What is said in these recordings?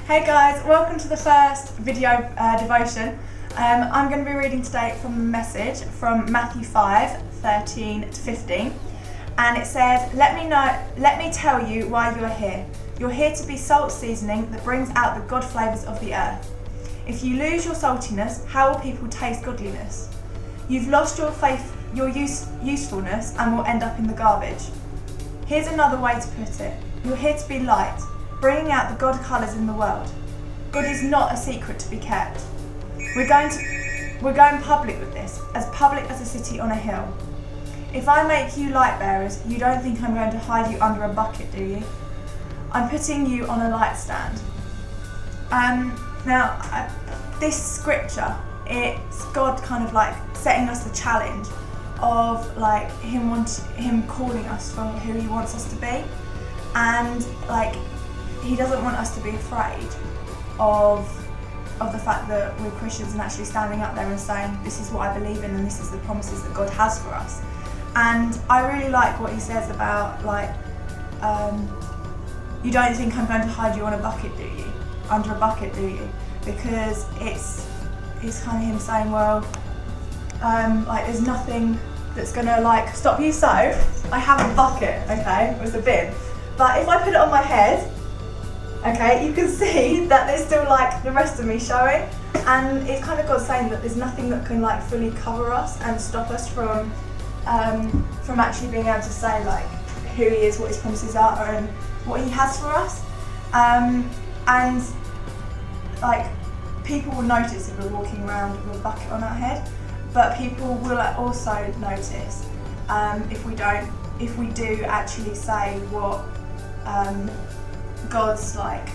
Hey guys, welcome to the first video devotion. I'm going to be reading today from the Message from Matthew 5:13-15, and it says, let me tell you why you are here. You're here to be salt seasoning that brings out the God flavours of the earth. If you lose your saltiness, how will people taste godliness? You've lost your faith, your usefulness, and will end up in the garbage. Here's another way to put it. You're here to be light, bringing out the God colours in the world. God is not a secret to be kept. We're going public with this, as public as a city on a hill. If I make you light bearers, you don't think I'm going to hide you under a bucket, do you? I'm putting you on a light stand. This scripture, it's God kind of like setting us the challenge of like him calling us for who he wants us to be, and like he doesn't want us to be afraid of the fact that we're Christians and actually standing up there and saying this is what I believe in and this is the promises that God has for us. And I really like what he says about like you don't think I'm going to hide you on a bucket, do you? Under a bucket, do you? Because it's kind of him saying, well, like there's nothing that's gonna like stop you. So I have a bucket, okay, with a bin, but if I put it on my head, okay, you can see that there's still like the rest of me showing, and it's kind of God saying that there's nothing that can like fully cover us and stop us from actually being able to say like who he is, what his promises are, and what he has for us. And like people will notice if we're walking around with a bucket on our head, but people will also notice if we do actually say what God's like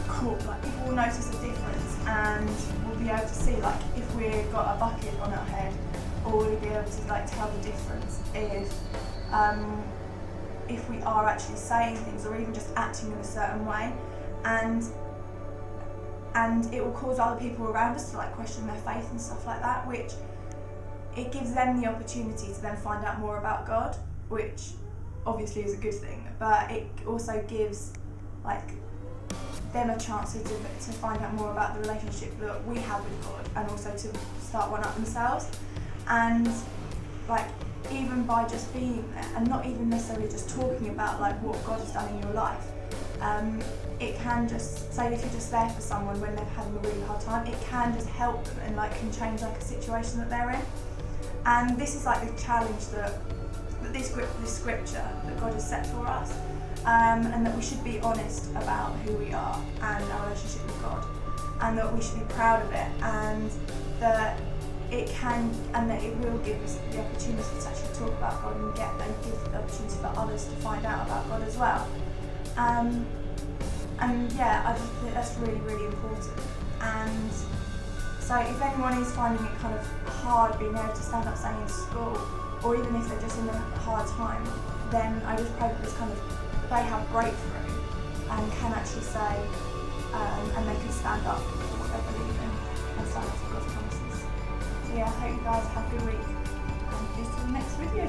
cool. Like people will notice a difference, and we'll be able to see like if we've got a bucket on our head, or we'll be able to like tell the difference if we are actually saying things or even just acting in a certain way, and it will cause other people around us to like question their faith and stuff like that, which it gives them the opportunity to then find out more about God, which obviously is a good thing, but it also gives like them a chance to find out more about the relationship that we have with God, and also to start one up themselves. And like even by just being there and not even necessarily just talking about like what God has done in your life, it can just say if you're just there for someone when they're having a really hard time, it can just help them and like can change like a situation that they're in. And this is like the challenge that this scripture that God has set for us, and that we should be honest about who we are and our relationship with God, and that we should be proud of it, and that it will give us the opportunity to actually talk about God and give the opportunity for others to find out about God as well. And yeah, I just think that's really, really important. And so if anyone is finding it kind of hard being able to stand up saying in school, or even if they're just in a hard time, then I just pray that they have breakthrough and can actually say, and they can stand up for what they believe in and stand up for God's promises. So yeah, I hope you guys have a good week, and see you in the next video.